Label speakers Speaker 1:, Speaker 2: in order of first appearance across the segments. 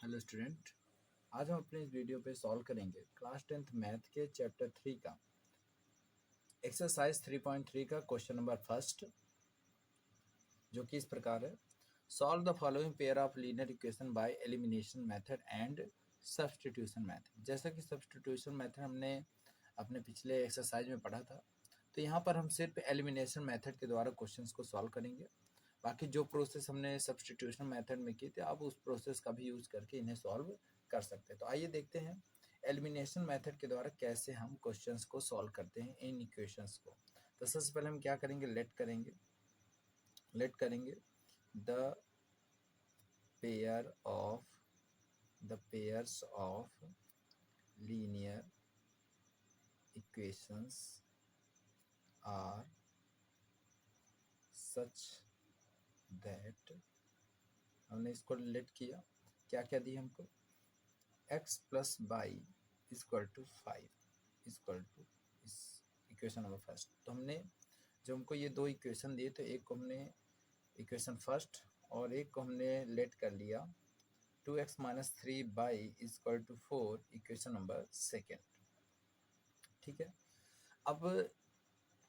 Speaker 1: Hello student, आज हम अपने इस वीडियो पे सॉल्व करेंगे क्लास 10th मैथ के चैप्टर 3 का एक्सरसाइज 3.3 का क्वेश्चन नंबर फर्स्ट, जो कि इस प्रकार है। Solve the following pair of linear equation by elimination method and substitution method. जैसा कि सब्स्टिट्यूशन मेथड हमने अपने पिछले एक्सरसाइज में पढ़ा था, तो यहाँ पर हम सिर्फ एलिमिनेशन मेथड के द्वारा क्वेश्चंस को सॉल्व करेंगे। बाकी जो प्रोसेस हमने सब्स्टिट्यूशन मेथड में की थी, आप उस प्रोसेस का भी यूज करके इन्हें सॉल्व कर सकते हैं। तो आइए देखते हैं एलिमिनेशन मेथड के द्वारा कैसे हम क्वेश्चंस को सॉल्व करते हैं इन इक्वेशंस को। तो सबसे पहले हम क्या करेंगे, लेट करेंगे the pairs of linear equations are such that, हमने इसको लेट किया, क्या क्या दी हमको, x plus y equal to 5 equal to इस इक्वेशन नंबर फर्स्ट। तो हमने जो हमको ये दो इक्वेशन दिए, तो एक को हमने इक्वेशन फर्स्ट और एक को हमने लेट कर लिया 2x minus 3 y equal to 4 equation number second. ठीक है, अब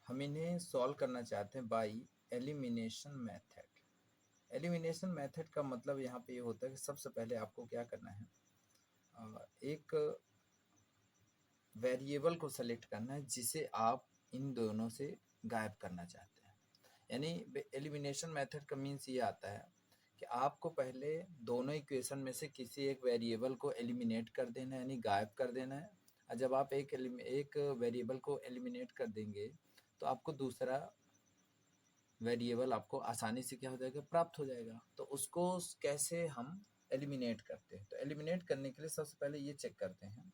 Speaker 1: हम इन्हें सॉल्व करना चाहते हैं by elimination method. Elimination method का मतलब यहाँ पे ये होता है कि सबसे पहले आपको क्या करना है, एक वेरिएबल को सेलेक्ट करना है जिसे आप इन दोनों से गायब करना चाहते हैं। यानी एलिमिनेशन मेथड का मीन्स ये आता है कि आपको पहले दोनों इक्वेशन में से किसी एक वेरिएबल को एलिमिनेट कर देना है, यानी गायब कर देना है। और जब आप एक वेरिएबल को एलिमिनेट कर देंगे, तो आपको दूसरा वेरिएबल आपको आसानी से क्या हो जाएगा, प्राप्त हो जाएगा। तो उसको कैसे हम एलिमिनेट करते हैं, तो एलिमिनेट करने के लिए सबसे पहले ये चेक करते हैं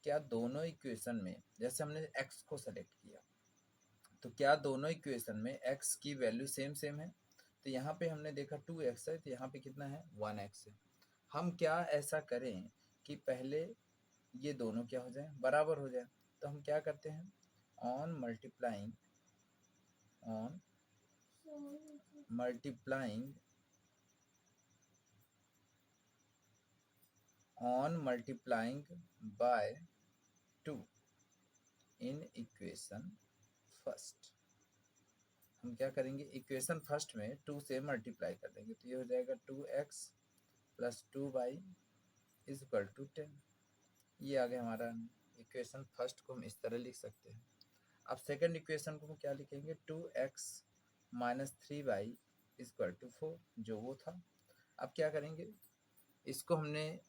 Speaker 1: क्या दोनों इक्वेशन में, जैसे हमने x को सेलेक्ट किया, तो क्या दोनों इक्वेशन में x की वैल्यू सेम है। तो यहाँ पे हमने देखा 2x है, तो यहाँ पे कितना है, 1x है। हम क्या ऐसा करें कि पहले ये दोनों क्या हो जाए, बराबर हो जाए। तो हम क्या करते हैं, on multiplying by 2 in equation first. हम क्या करेंगे, इक्वेशन फर्स्ट में 2 से मल्टीप्लाई कर देंगे, तो ये हो जाएगा 2x plus 2 y is equal to 10। ये आ गया हमारा इक्वेशन फर्स्ट को हम इस तरह लिख सकते हैं। अब सेकंड इक्वेशन को हम क्या लिखेंगे, 2x minus 3 y is equal to 4, जो वो था। अब क्या करेंगे, इसको हमने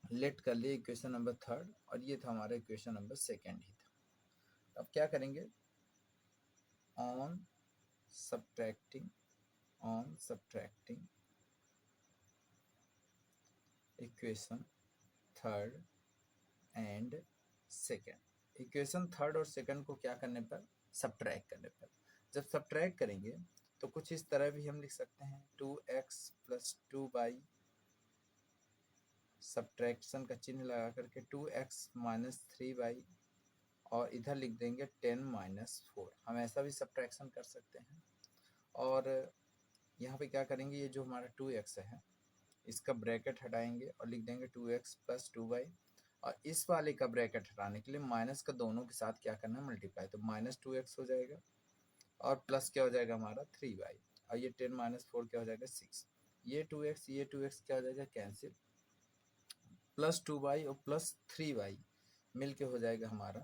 Speaker 1: लेट कर लिया इक्वेशन नंबर थर्ड, और ये था हमारा इक्वेशन नंबर सेकेंड ही था। अब क्या करेंगे, on subtracting equation third and second. Equation third और सेकेंड को क्या करने पर, सब्ट्रैक्ट करने पर। जब सब्ट्रैक्ट करेंगे तो कुछ इस तरह भी हम लिख सकते हैं, 2x प्लस 2 बाई, सब्ट्रैक्शन का चिन्ह लगा करके 2x माइनस 3 बाई, और इधर लिख देंगे 10 माइनस 4। हम ऐसा भी सब्ट्रैक्शन कर सकते हैं। और यहाँ पे क्या करेंगे, ये जो हमारा 2x है इसका ब्रैकेट हटाएंगे और लिख देंगे 2x प्लस 2 बाई, और इस वाले का ब्रैकेट हटाने के लिए माइनस का दोनों के साथ क्या करना है, मल्टीप्लाई। तो माइनस 2x हो जाएगा और प्लस क्या हो जाएगा हमारा 3 बाई, और ये 10 माइनस 4 क्या हो जाएगा 6। ये 2x क्या हो जाएगा, कैंसिल। प्लस 2 बाई और प्लस 3 बाई मिल के हो जाएगा हमारा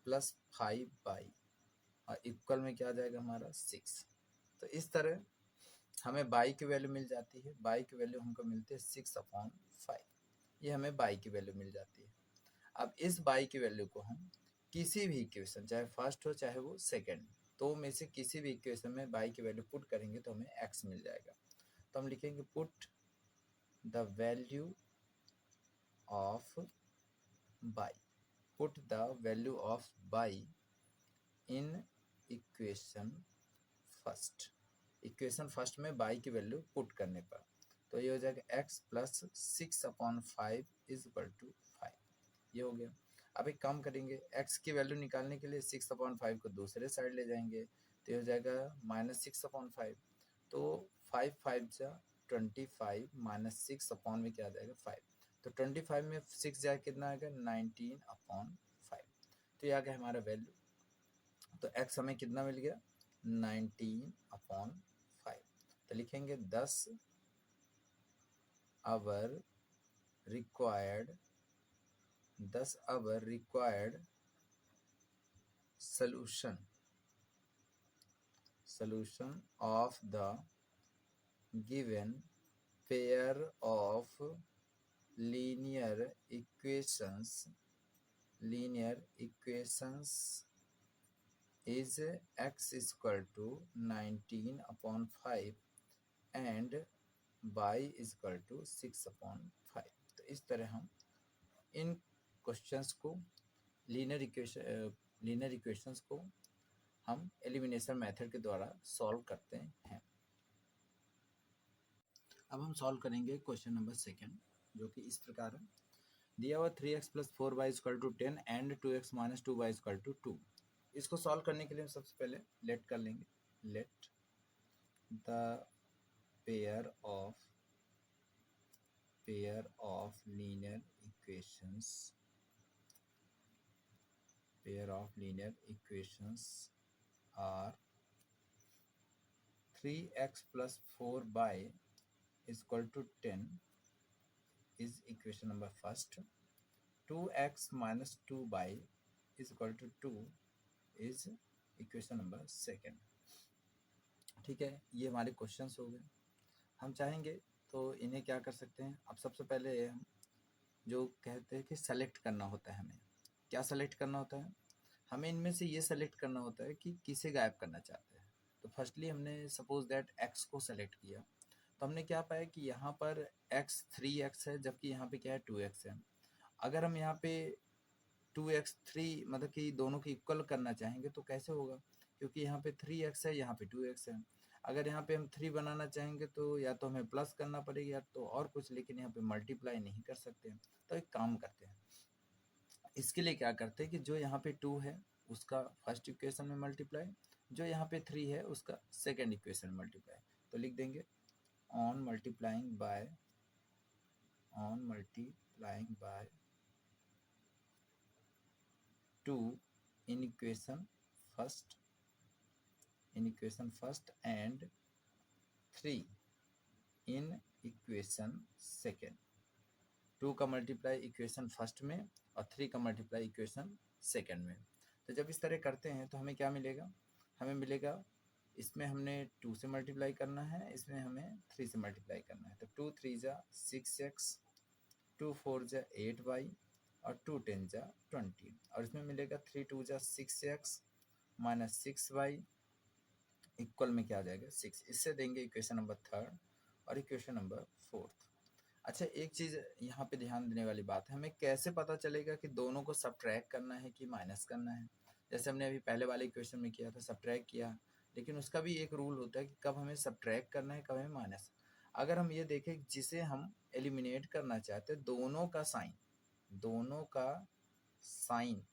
Speaker 1: प्लस 5 बाई, और इक्वल में क्या आ जाएगा हमारा 6। तो इस तरह हमें बाई की वैल्यू मिल जाती है। बाई की वैल्यू हमको मिलती है 6/5। ये हमें बाई की वैल्यू मिल जाती है। अब इस बाई की वैल्यू को हम किसी भी इक्वेशन, चाहे फर्स्ट हो चाहे वो सेकेंड, तो में से किसी भी इक्वेशन में बाई की वैल्यू पुट करेंगे तो हमें x मिल जाएगा। तो हम लिखेंगे put the value of y in equation first. Equation first में बाई की वैल्यू पुट करने पर, तो ये हो जाएगा x plus 6/5 is equal to 5। ये हो गया। अब एक काम करेंगे, x की वैल्यू निकालने के लिए 6/5 को दूसरे साइड ले जाएंगे, तो ये हो जाएगा -6/5। तो 5 5 जा 25 माइनस 6 अपॉन में क्या आ जाएगा 5। तो 25 में 6 जाए कितना आएगा 19/5। तो ये आ गया हमारा वैल्यू। तो x हमें कितना मिल गया 19/5। तो लिखेंगे 10 our required solution of the given pair of linear equations is x equal to 19/5 and y equal to 6/5। तो इस तरह हम इन क्वेश्चंस को लीनियर इक्वेशंस को हम एलिमिनेशन मेथड के द्वारा सॉल्व करते हैं। अब हम सॉल्व करेंगे क्वेश्चन नंबर 2, जो कि इस प्रकार है। दिया हुआ 3x + 4y = 10 and 2x - 2y = 2। इसको सॉल्व करने के लिए हम सबसे पहले लेट कर लेंगे। Let the pair of linear equations are 3x + 4y = 10 is equation number first, 2x - 2y = 2 is equation number second। ठीक है, ये हमारे क्वेश्चंस हो गए। हम चाहेंगे तो इन्हें क्या कर सकते हैं। अब सबसे पहले हम जो कहते हैं कि सेलेक्ट करना होता है, हमें क्या सेलेक्ट करना होता है, हमें इनमें से ये सेलेक्ट करना होता है कि किसे गायब करना चाहते हैं। तो फर्स्टली हमने सपोज दैट x को सेलेक्ट किया, तो हमने क्या पाया कि यहाँ पर x 3x है, जबकि यहाँ पे क्या है 2x है। अगर हम यहाँ पे 2x 3 मतलब कि दोनों की इक्वल करना चाहेंगे तो कैसे होगा, क्योंकि यहाँ पे 3x है, यहाँ पे 2x है। अगर यहाँ पे हम 3 बनाना चाहेंगे तो या तो हमें प्लस करना पड़ेगा या तो और कुछ, लेकिन यहाँ पे मल्टीप्लाई नहीं कर सकते। तो एक काम करते हैं, इसके लिए क्या करते हैं कि जो यहाँ पे 2 है उसका फर्स्ट इक्वेशन में मल्टीप्लाई, जो यहाँ पे 3 है उसका सेकेंड इक्वेशन में मल्टीप्लाई। तो लिख देंगे on multiplying by 2 in equation first and 3 in equation second। 2 का मल्टीप्लाई इक्वेशन फर्स्ट में और 3 का मल्टीप्लाई इक्वेशन सेकेंड में। तो जब इस तरह करते हैं तो हमें क्या मिलेगा, हमें मिलेगा इसमें हमने 2 से मल्टीप्लाई करना है, इसमें हमें 3 से मल्टीप्लाई करना है। तो 2 3 = 6x, 2 4 = 8y और 2 10 = 20। और इसमें मिलेगा 3 2 = 6x - 6y इक्वल में क्या आ जाएगा 6। इससे देंगे इक्वेशन नंबर 3 और इक्वेशन नंबर 4। अच्छा, एक चीज़ यहाँ पे ध्यान देने वाली बात है, हमें कैसे पता चलेगा कि दोनों को सब्ट्रैक्ट करना है कि माइनस करना है। जैसे हमने अभी पहले वाले इक्वेशन में किया था, सब्ट्रैक्ट किया, लेकिन उसका भी एक रूल होता है कि कब हमें सब्ट्रैक्ट करना है, कब हमें माइनस। अगर हम ये देखें जिसे हम एलिमिनेट करना चाहते हैं, दोनों का साइन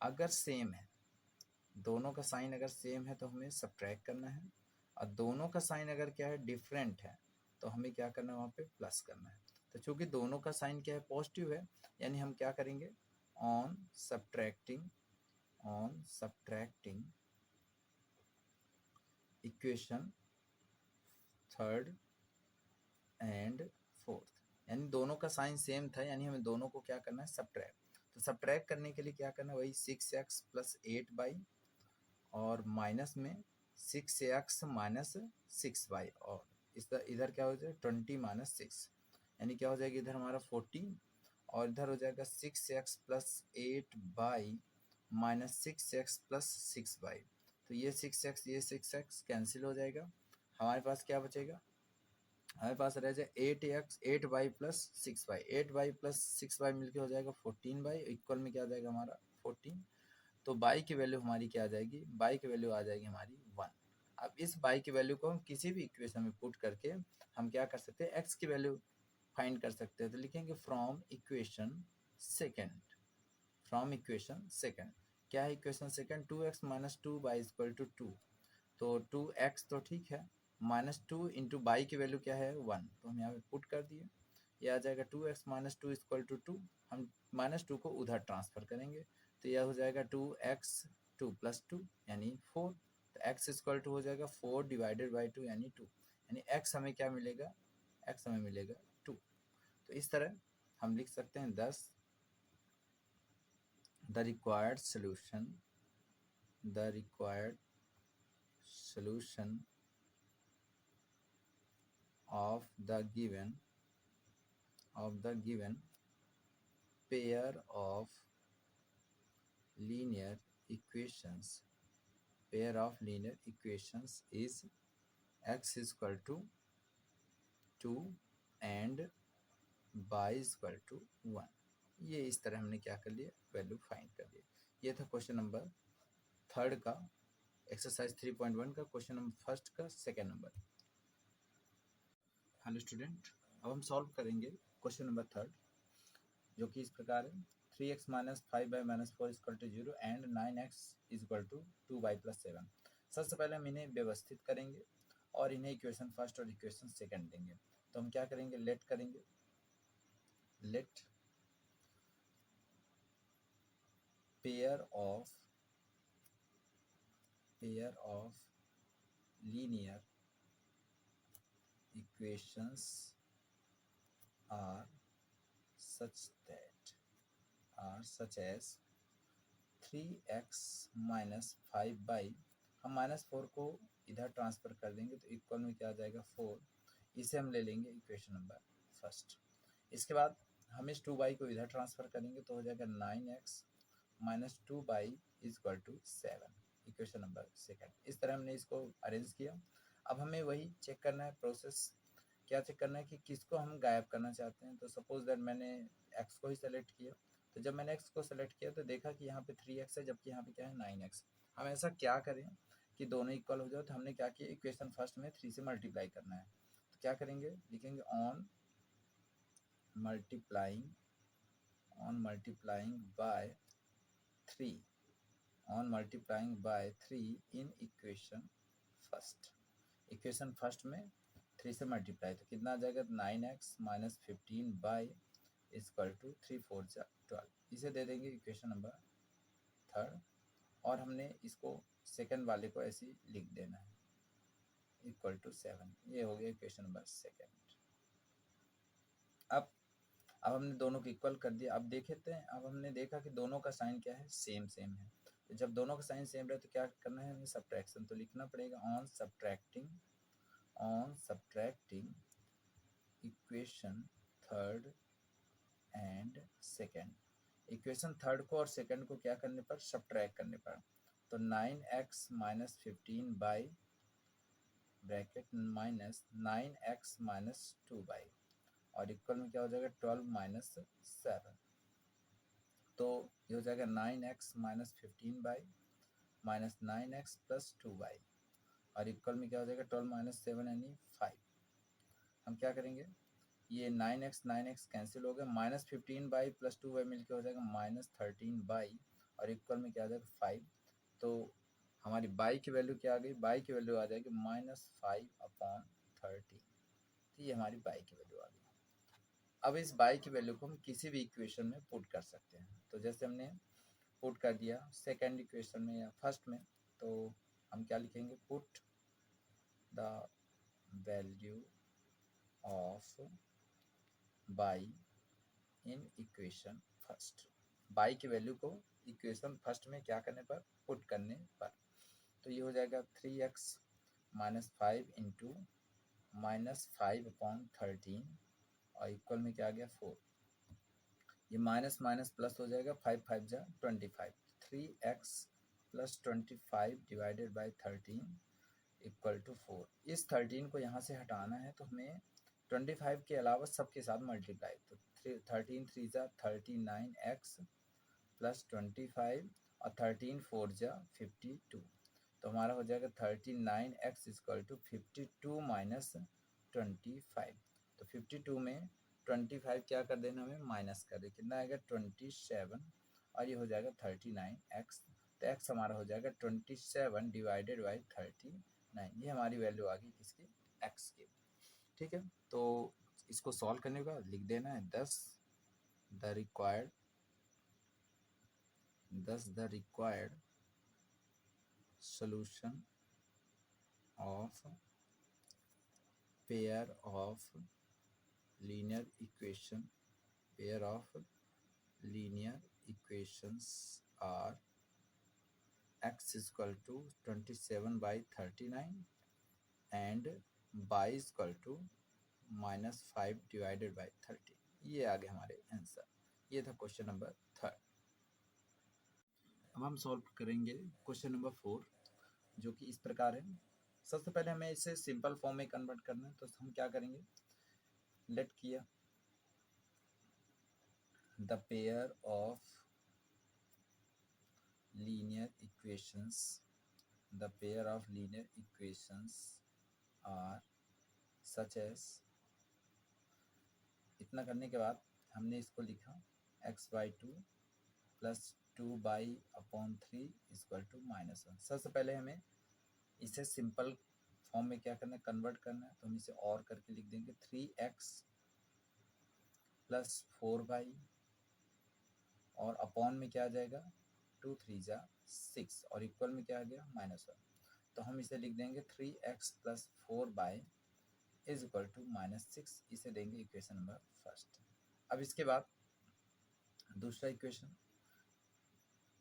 Speaker 1: अगर सेम है, दोनों का साइन अगर सेम है तो हमें सब्ट्रैक्ट करना है, और दोनों का साइन अगर क्या है डिफरेंट है तो हमें क्या करना है, वहाँ पे प्लस करना है। तो चूंकि दोनों का साइन क्या है पॉजिटिव है, यानी हम क्या करेंगे on subtracting equation third and fourth, यानी दोनों का साइन सेम था, यानी हमें दोनों को क्या करना है सब्ट्रैक्ट। तो सब्ट्रैक्ट करने के लिए क्या करना है, वही 6x + 8y और माइनस में 6x - 6y, और इधर क्या हो जाएगा 20 - 6, यानी क्या हो जाएगा इधर हमारा 14 और इधर हो जाएगा 6x + 8y - 6x + 6y। तो ये 6x कैंसिल हो जाएगा, हमारे पास क्या बचेगा, हमारे पास रह जाए 8y + 6y, 8y + 6y मिलके हो जाएगा 14y, इक्वल में क्या आ जाएगा हमारा 14। तो y की वैल्यू हमारी क्या आ जाएगी, y की वैल्यू आ जाएगी हमारी 1। अब इस y की वैल्यू को हम किसी भी इक्वेशन में पुट करके हम क्या कर सकते हैं, x की वैल्यू फाइंड कर सकते हैं। तो लिखेंगे फ्रॉम इक्वेशन सेकेंड। क्या है इक्वेशन सेकेंड, 2x - 2y = 2। तो 2x तो ठीक है, -2 इंटू बाई की वैल्यू क्या है 1, तो हम यहाँ पे पुट कर दिए, ये आ जाएगा 2x minus two equal to 2। हम -2 को उधर ट्रांसफ़र करेंगे तो यह हो जाएगा 2x 2 प्लस 2 यानी 4, तो x इक्वल टू हो जाएगा 4 डिवाइडेड बाई 2 यानी 2, यानी x हमें क्या मिलेगा, x हमें मिलेगा 2। तो इस तरह हम लिख सकते हैं 10 the required solution of the given pair of linear equations is x is equal to 2 and y is equal to 1। ये इस तरह हमने क्या कर लिया, वैल्यू फाइंड कर लिया। ये था क्वेश्चन नंबर 3 का, एक्सरसाइज 3.1 का, क्वेश्चन नंबर 1 का सेकेंड नंबर। हेलो स्टूडेंट, अब हम सॉल्व करेंगे क्वेश्चन नंबर 3 जो कि इस प्रकार है 3x minus 5y-4 equal to 0 and 9x equal to 2y plus 7। सबसे पहले हम इन्हें व्यवस्थित करेंगे और इन्हें इक्वेशन फर्स्ट और इक्वेशन सेकंड देंगे। तो हम क्या करेंगे, लेट करेंगे, let pair of linear equations are such as 3x minus 5y, हम -4 को इधर ट्रांसफ़र कर देंगे तो इक्वल में क्या आ जाएगा 4, इसे हम ले लेंगे इक्वेशन नंबर फर्स्ट। इसके बाद हम इस 2y को इधर ट्रांसफ़र करेंगे तो हो जाएगा 9x minus 2y equal to 7, equation number second. इस तरह हमने इसको अरेंज किया। अब हमें वही चेक करना है, प्रोसेस क्या चेक करना है कि किसको हम गायब करना चाहते हैं। तो सपोज दैट मैंने x को ही सेलेक्ट किया, तो जब मैंने x को सेलेक्ट किया तो देखा कि यहाँ पे 3x है जबकि यहाँ पे क्या है 9x। हम ऐसा क्या करें कि दोनों इक्वल हो जाए, तो हमने क्या किया, इक्वेशन फर्स्ट में 3 से मल्टीप्लाई करना है। तो क्या करेंगे, लिखेंगे on multiplying by 3 in equation first में 3 से मल्टीप्लाई, तो कितना आ जाएगा 9x minus 15 by equal to 3 4 12, इसे दे देंगे इक्वेशन नंबर थर्ड। और हमने इसको सेकंड वाले को ऐसे ही लिख देना है इक्वल टू 7, ये हो गया इक्वेशन नंबर सेकंड। अब हमने दोनों को इक्वल कर दिया। अब देखते हैं, अब हमने देखा कि दोनों का साइन क्या है, सेम है। तो जब दोनों का साइन सेम रहे तो क्या करना है, हमें सब्ट्रैक्शन तो लिखना पड़ेगा, on subtracting equation third and second. Equation third को और सेकंड को क्या करने पर, सब्ट्रैक्ट करने पर। तो 9x minus 15 by bracket minus 9x minus 2y और इक्वल में क्या हो जाएगा 12 माइनस 7, तो ये हो जाएगा 9x minus 15 by minus 9x plus 2y और इक्वल में क्या हो जाएगा 12 माइनस 7 यानी 5। हम क्या करेंगे, ये 9x कैंसिल हो गया, माइनस 15 बाई प्लस 2y मिलकर हो जाएगा माइनस 13 बाई और इक्वल में क्या आ जाएगा 5। तो हमारी बाई की वैल्यू क्या आ गई, बाई की वैल्यू आ जाएगी -5/13। तो ये हमारी बाई की वैल्यू आ गई। अब इस बाई की वैल्यू को हम किसी भी इक्वेशन में पुट कर सकते हैं। तो जैसे हमने पुट कर दिया सेकेंड इक्वेशन में या फर्स्ट में, तो हम क्या लिखेंगे, put the value of y in equation first. By की वैल्यू को इक्वेशन फर्स्ट में क्या करने पर, पुट करने पर। तो ये हो जाएगा 3x माइनस 5 इंटू -5/13 और इक्वल में क्या आ गया 4। ये माइनस माइनस प्लस हो जाएगा, 5 5 जा 25, 3x plus 25 divided by 13 equal to 4। इस 13 को यहाँ से हटाना है तो हमें 25 के अलावा सबके साथ मल्टीप्लाई, तो 13 3 जा 39x प्लस 25 और 13 4 जा 52, तो हमारा हो जाएगा 39x इक्वल टू 52 माइनस 25। तो 52 में 25 क्या कर देना, हमें माइनस कर दे, कितना आएगा 27 और ये हो जाएगा 39x। तो x हमारा हो जाएगा 27 डिवाइडेड बाई 39। 9। ये हमारी वैल्यू आ गई किसकी, x की। ठीक है, तो इसको सॉल्व करने के बाद लिख देना है 10 the required solution of pair of linear equations are x is equal to 27/39 and y is equal to -5 divided by 30। ये आ गए हमारे आंसर। ये था क्वेश्चन नंबर 3। अब हम सॉल्व करेंगे क्वेश्चन नंबर 4, जो कि इस प्रकार है। सबसे पहले हमें इसे सिंपल फॉर्म में कन्वर्ट करना है, तो हम क्या करेंगे, लेट किया the pair of linear equations are such as. इतना करने के बाद हमने इसको लिखा x/2 plus 2y/3 equal to -1। सबसे पहले हमें इसे सिंपल फॉर्म में क्या करना है, कन्वर्ट करना है। तो हम इसे और करके लिख देंगे 3x प्लस 4y और अपॉन में क्या आ जाएगा 2 3 जा 6 और इक्वल में क्या आ गया -1। तो हम इसे लिख देंगे 3x plus 4y is equal to -6। इसे देंगे इक्वेशन नंबर फर्स्ट। अब इसके बाद दूसरा equation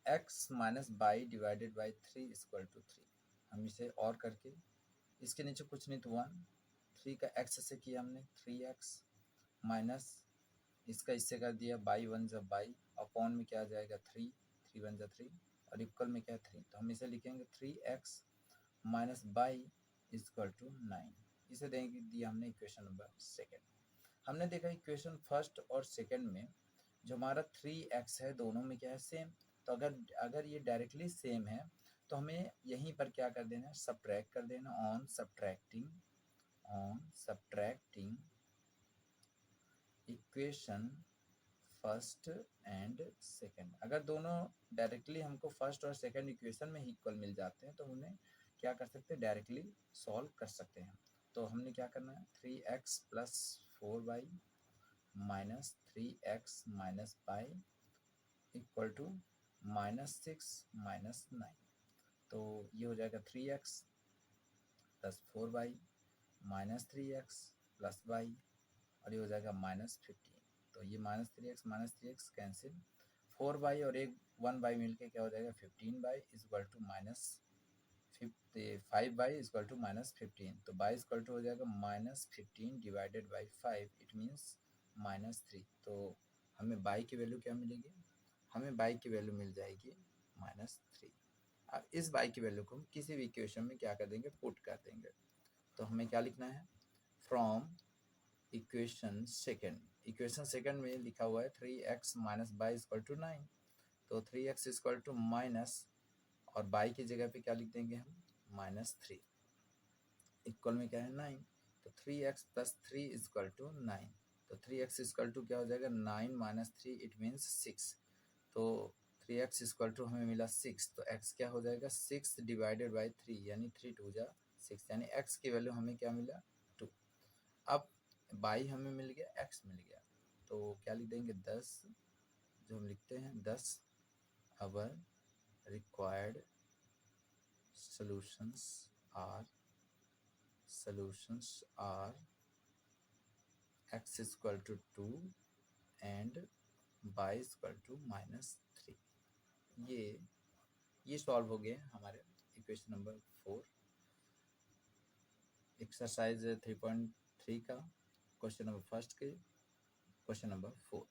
Speaker 1: x minus y divided by 3 equal to 3। हम इसे और करके इसके नीचे कुछ नहीं तो 1, 3 का x से किया हमने 3x माइनस इसका इससे कर दिया बाई 1 जब बाई अपॉन में क्या आ जाएगा 3 3 1 जा 3 और इक्वल में क्या है 3। तो हम इसे लिखेंगे 3x minus y equal to 9। इसे देंगे दिया हमने इक्वेशन नंबर सेकेंड। हमने देखा इक्वेशन फर्स्ट और सेकेंड में जो हमारा 3x है दोनों में क्या है सेम। तो अगर ये डायरेक्टली सेम है तो हमें यहीं पर क्या कर देना है, सब्ट्रैक्ट कर देना। On subtracting equation first and second. अगर दोनों डायरेक्टली हमको फर्स्ट और सेकंड इक्वेशन में ही इक्वल मिल जाते हैं तो उन्हें क्या कर सकते हैं, डायरेक्टली सॉल्व कर सकते हैं। तो हमने क्या करना है 3x plus 4y minus 3x minus y equal to -6 minus 9। तो ये हो जाएगा 3x plus 4y minus 3x plus y और ये हो जाएगा -15। तो ये -3x कैंसिल, 4y और एक 1y मिलके क्या हो जाएगा 15y equal to -5y equal to -15। तो y इक्वल टू हो जाएगा -15 डिवाइडेड बाई 5, इट मीन्स -3। तो हमें y की वैल्यू क्या मिलेगी, हमें y की वैल्यू मिल जाएगी -3। अब इस y की वैल्यू को हम किसी भी इक्वेशन में क्या कर देंगे, पुट कर देंगे। तो हमें क्या लिखना है, फ्रॉम इक्वेशन सेकेंड में लिखा हुआ है 3x minus y equal to 9। तो 3x इक्वल टू माइनस और बाई की जगह पे क्या लिख देंगे हम -3 इक्वल में क्या है 9। तो 3x प्लस 3 इक्वल टू 9। तो 3x इक्वल टू क्या हो जाएगा 9 माइनस 3 इट मीन्स 6। तो 3x इक्वल टू हमें मिला 6। तो x क्या हो जाएगा 6 डिवाइडेड बाई 3 यानी 3 2 जा 6 यानी x की वैल्यू हमें क्या मिला 2। अब बाई हमें मिल गया, x मिल गया। तो क्या लिख देंगे 10, जो हम लिखते हैं 10 our required solutions are x equal to 2 and y equal to -3। ये सॉल्व हो गए हमारे इक्वेशन नंबर 4, एक्सरसाइज 3.3 का क्वेश्चन नंबर फर्स्ट के क्वेश्चन नंबर 4।